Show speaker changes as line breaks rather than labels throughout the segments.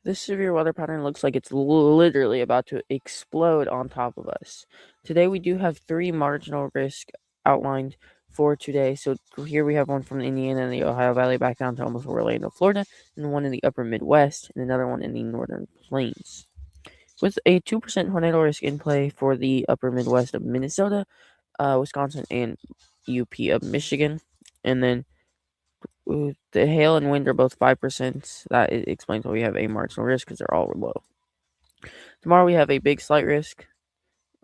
This severe weather pattern looks like it's literally about to explode on top of us. Today, we do have three marginal risk outlined for today. So here we have one from Indiana and the Ohio Valley back down to almost Orlando, Florida, and one in the upper Midwest, and another one in the northern plains. With a 2% tornado risk in play for the upper Midwest of Minnesota, Wisconsin, and UP of Michigan. And then the hail and wind are both 5%. That explains why we have a marginal risk because they're all low. Tomorrow we have a big slight risk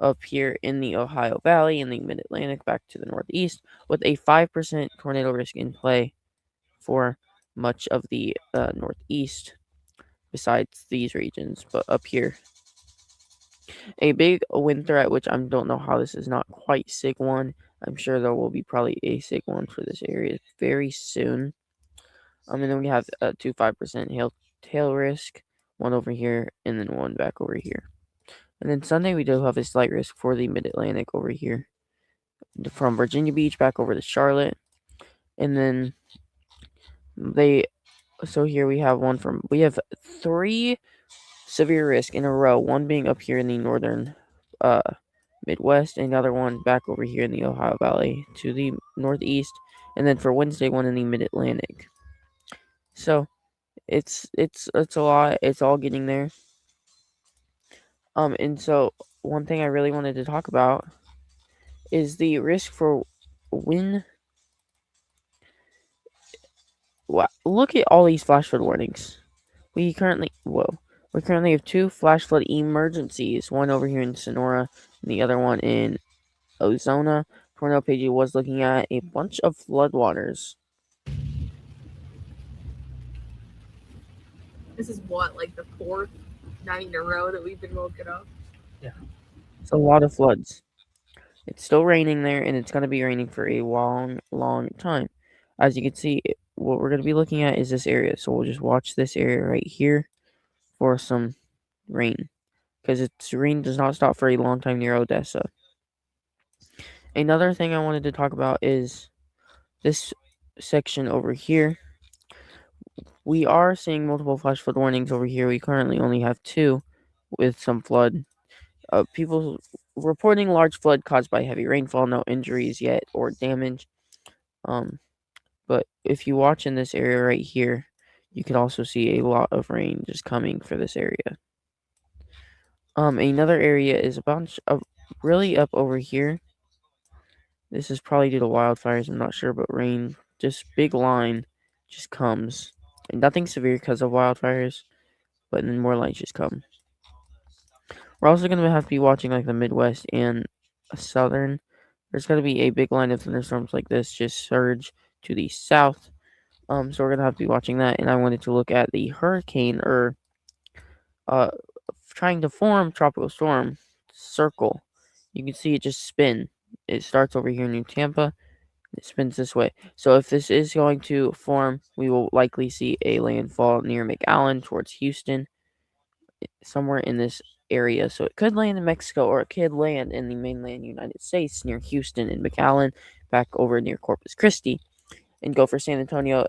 up here in the Ohio Valley in the mid-Atlantic back to the northeast with a 5% tornado risk in play for much of the northeast besides these regions. But up here, a big wind threat, which I don't know how this is not quite SIG 1. I'm sure there will be probably a SIG 1 for this area very soon. And then we have 5% hail risk, one over here, and then one back over here. And then Sunday, we do have a slight risk for the mid-Atlantic over here, from Virginia Beach back over to Charlotte. And then so here we have three severe risk in a row, one being up here in the northern Midwest, another one back over here in the Ohio Valley to the northeast, and then for Wednesday, one in the mid-Atlantic. So it's a lot. It's all getting there. And so one thing I really wanted to talk about is the risk for wind. Wow, look at all these flash flood warnings. We currently have two flash flood emergencies. One over here in Sonora, and the other one in Ozona. Tornado Page was looking at a bunch of floodwaters.
This is what, like the fourth night in a row that we've been woken up?
Yeah. It's a lot of floods. It's still raining there, and it's going to be raining for a long, long time. As you can see, what we're going to be looking at is this area. So we'll just watch this area right here for some rain. Because rain does not stop for a long time near Odessa. Another thing I wanted to talk about is this section over here. We are seeing multiple flash flood warnings over here. We currently only have two with some flood. People reporting large flood caused by heavy rainfall, no injuries yet or damage. But if you watch in this area right here, you can also see a lot of rain just coming for this area. Another area is a bunch of really up over here. This is probably due to wildfires, I'm not sure, but rain, just big line, just comes. And nothing severe because of wildfires, but then more light just come. We're also going to have to be watching like the Midwest and Southern. There's going to be a big line of thunderstorms like this just surge to the south. So we're going to have to be watching that. And I wanted to look at the hurricane or trying to form tropical storm circle. You can see it just spin. It starts over here near Tampa. It spins this way. So if this is going to form, we will likely see a landfall near McAllen towards Houston, somewhere in this area. So it could land in Mexico or it could land in the mainland United States near Houston and McAllen, back over near Corpus Christi, and go for San Antonio.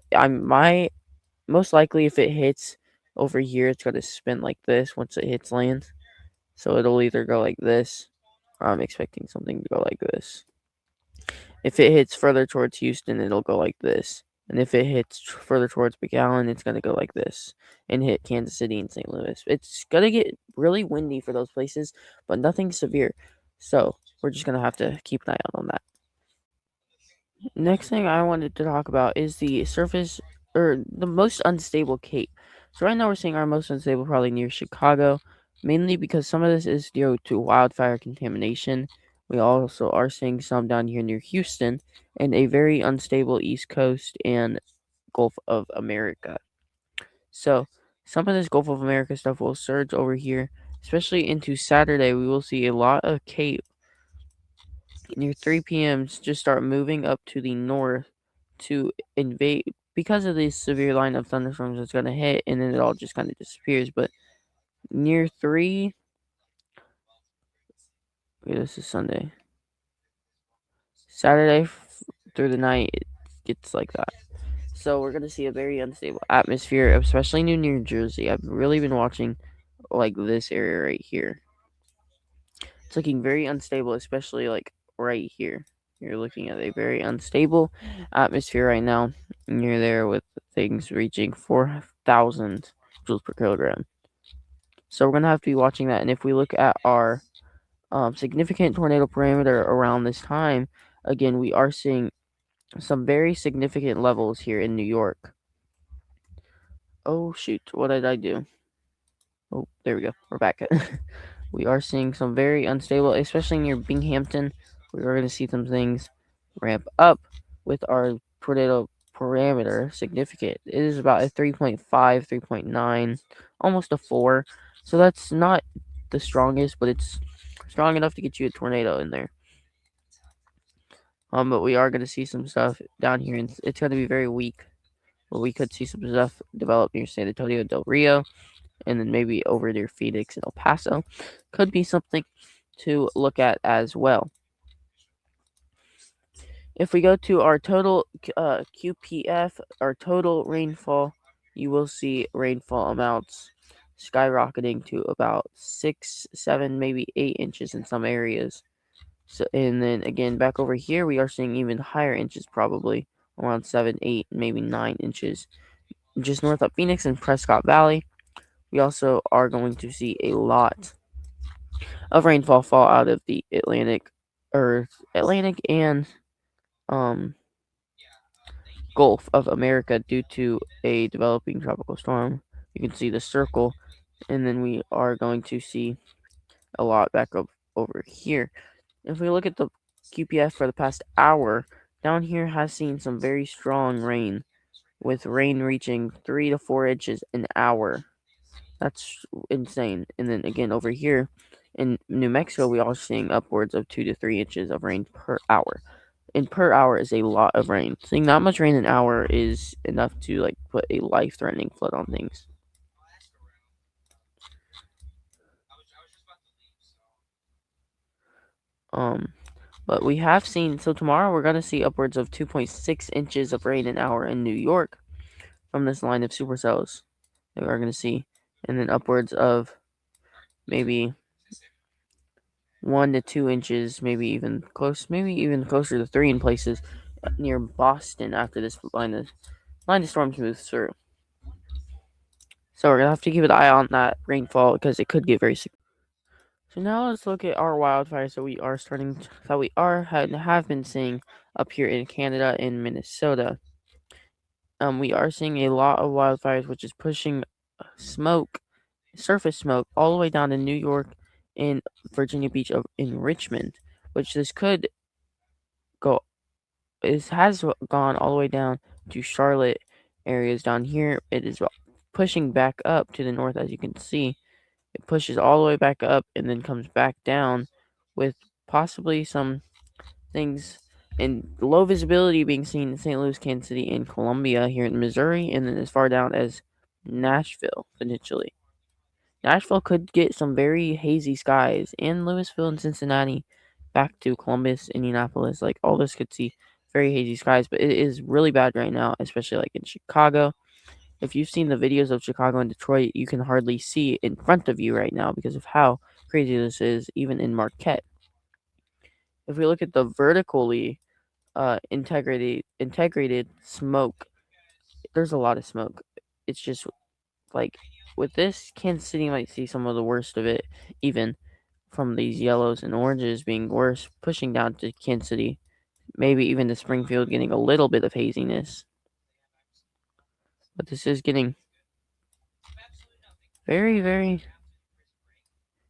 Most likely if it hits over here, it's going to spin like this once it hits land. So it'll either go like this, or I'm expecting something to go like this. If it hits further towards Houston, it'll go like this. And if it hits further towards McAllen, it's going to go like this and hit Kansas City and St. Louis. It's going to get really windy for those places, but nothing severe. So we're just going to have to keep an eye out on that. Next thing I wanted to talk about is the surface or the most unstable cape. So right now we're seeing our most unstable probably near Chicago, mainly because some of this is due to wildfire contamination. We also are seeing some down here near Houston and a very unstable East Coast and Gulf of America. So some of this Gulf of America stuff will surge over here, especially into Saturday. We will see a lot of cape near 3 p.m. just start moving up to the north to invade because of this severe line of thunderstorms that's going to hit, and then it all just kind of disappears. But near 3, okay, this is Sunday. Saturday through the night, it gets like that. So we're gonna see a very unstable atmosphere, especially near New Jersey. I've really been watching like this area right here. It's looking very unstable, especially like right here. You're looking at a very unstable atmosphere right now. And you're there with things reaching 4,000 joules per kilogram. So we're gonna have to be watching that. And if we look at our significant tornado parameter around this time, again, we are seeing some very significant levels here in New York. Oh shoot, what did I do? Oh, there we go. We're back. We are seeing some very unstable, especially near Binghamton. We are going to see some things ramp up with our tornado parameter significant. It is about a 3.5, 3.9, almost a 4. So that's not the strongest, but it's strong enough to get you a tornado in there. But we are going to see some stuff down here, and it's going to be very weak. But we could see some stuff develop near San Antonio del Rio, and then maybe over near Phoenix and El Paso. Could be something to look at as well. If we go to our total QPF, our total rainfall, you will see rainfall amounts skyrocketing to about 6, 7, maybe 8 inches in some areas. So, and then again, back over here, we are seeing even higher inches, probably around 7, 8, maybe 9 inches. Just north of Phoenix and Prescott Valley, we also are going to see a lot of rainfall fall out of the Atlantic and Gulf of America due to a developing tropical storm. You can see the circle, and then we are going to see a lot back up over here. If we look at the QPF for the past hour, down here has seen some very strong rain, with rain reaching 3 to 4 inches an hour. That's insane. And then again over here in New Mexico, we are seeing upwards of 2 to 3 inches of rain per hour. And per hour is a lot of rain. Seeing that much rain an hour is enough to like put a life-threatening flood on things. But we have seen, so tomorrow we're gonna see upwards of 2.6 inches of rain an hour in New York from this line of supercells that we're gonna see, and then upwards of maybe 1 to 2 inches, maybe even closer to 3 in places near Boston after this line of storms moves through. So we're gonna have to keep an eye on that rainfall because it could get very sick. So now let's look at our wildfires that we have been seeing up here in Canada and Minnesota. We are seeing a lot of wildfires, which is pushing surface smoke, all the way down to New York and Virginia Beach in Richmond, which this could go. It has gone all the way down to Charlotte areas down here. It is pushing back up to the north, as you can see. It pushes all the way back up and then comes back down with possibly some things and low visibility being seen in St. Louis, Kansas City, and Columbia here in Missouri, and then as far down as Nashville, potentially. Nashville could get some very hazy skies, and Louisville and Cincinnati back to Columbus, Indianapolis. Like, all this could see very hazy skies, but it is really bad right now, especially like in Chicago. If you've seen the videos of Chicago and Detroit, you can hardly see in front of you right now because of how crazy this is, even in Marquette. If we look at the vertically integrated smoke, there's a lot of smoke. It's just like with this, Kansas City might see some of the worst of it, even from these yellows and oranges being worse, pushing down to Kansas City, maybe even to Springfield, getting a little bit of haziness. But this is getting very, very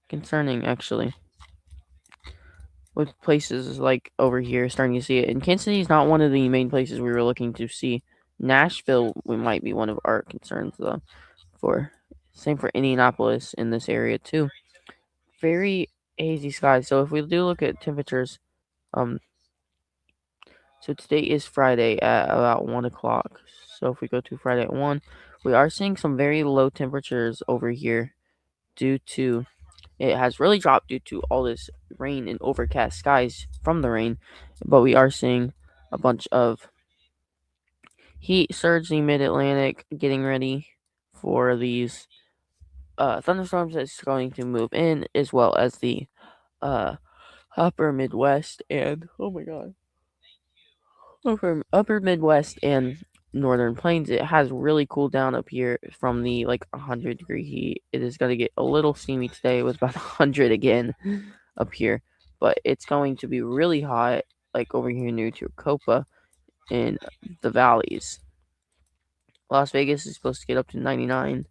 concerning, actually. With places like over here starting to see it. And Kansas City is not one of the main places we were looking to see. Nashville might be one of our concerns, though. Same for Indianapolis in this area, too. Very hazy skies. So if we do look at temperatures, so today is Friday at about 1 o'clock. So if we go to Friday at 1, we are seeing some very low temperatures over here due to it has really dropped due to all this rain and overcast skies from the rain. But we are seeing a bunch of heat surge in the mid-Atlantic, getting ready for these thunderstorms that's going to move in, as well as the uh, upper Midwest and oh my god, upper Midwest and northern plains. It has really cooled down up here from the like 100-degree heat. It is going to get a little steamy today. It was about 100 again up here, but it's going to be really hot, like over here near Copa in the valleys. Las Vegas is supposed to get up to 99,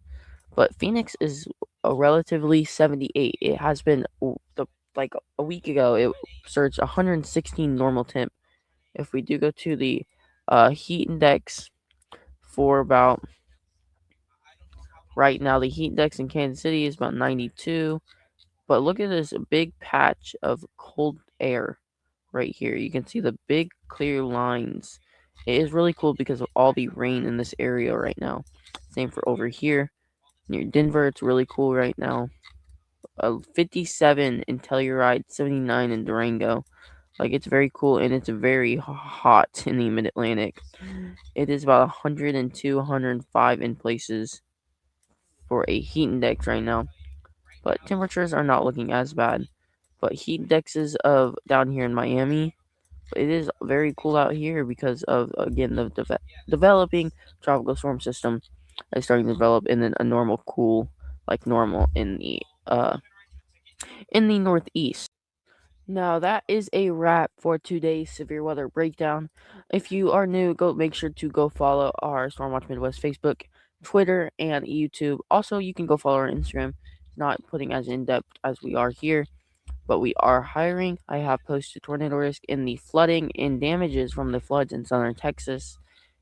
but Phoenix is a relatively 78. It has been like a week ago. It surged 116 normal temp. If we do go to the heat index for about right now, the heat index in Kansas City is about 92. But look at this big patch of cold air right here. You can see the big clear lines. It is really cool because of all the rain in this area right now. Same for over here near Denver. It's really cool right now. 57 in Telluride, 79 in Durango. Like, it's very cool, and it's very hot in the mid-Atlantic. It is about 102, 105 in places for a heat index right now. But temperatures are not looking as bad. But heat indexes of down here in Miami, it is very cool out here because of, again, the developing tropical storm system is starting to develop, and then a normal cool, like normal in the Northeast. Now that is a wrap for today's severe weather breakdown. If you are new, make sure to go follow our Stormwatch Midwest Facebook, Twitter, and YouTube. Also, you can go follow our Instagram. Not putting as in depth as we are here, but we are hiring. I have posted tornado risk in the flooding and damages from the floods in southern Texas,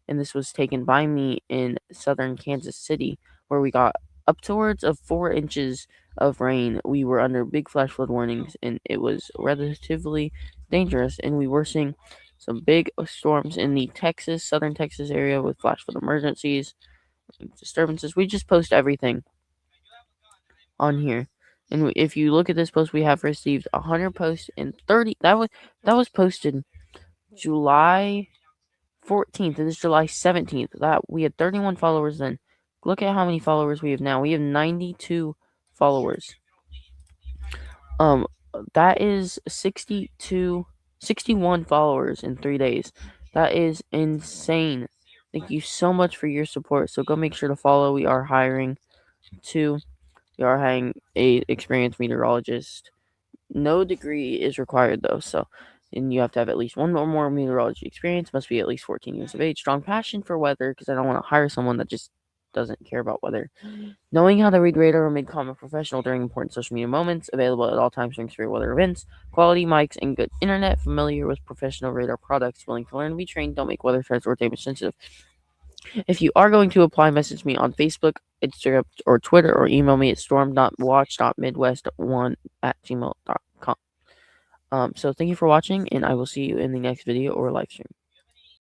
and this was taken by me in southern Kansas City, where we got up towards of 4 inches of rain. We were under big flash flood warnings, and it was relatively dangerous. And we were seeing some big storms in the southern Texas area with flash flood emergencies, disturbances. We just post everything on here. And if you look at this post, we have received 100 posts and 30. That was posted July 14th, and this is July 17th. That we had 31 followers then. Look at how many followers we have now. We have 92 followers. That is 61 followers in 3 days. That is insane. Thank you so much for your support. So go make sure to follow. We are hiring a experienced meteorologist. No degree is required though, so and you have to have at least one or more meteorology experience. Must be at least 14 years of age. Strong passion for weather, because I don't want to hire someone that just doesn't care about weather. Knowing how to read radar or make comment professional during important social media moments. Available at all times during severe weather events. Quality mics and good internet. Familiar with professional radar products. Willing to learn and be trained. Don't make weather threats or damage sensitive. If you are going to apply, message me on Facebook, Instagram, or Twitter, or email me at storm.watch.midwest1@gmail.com. So thank you for watching, and I will see you in the next video or live stream.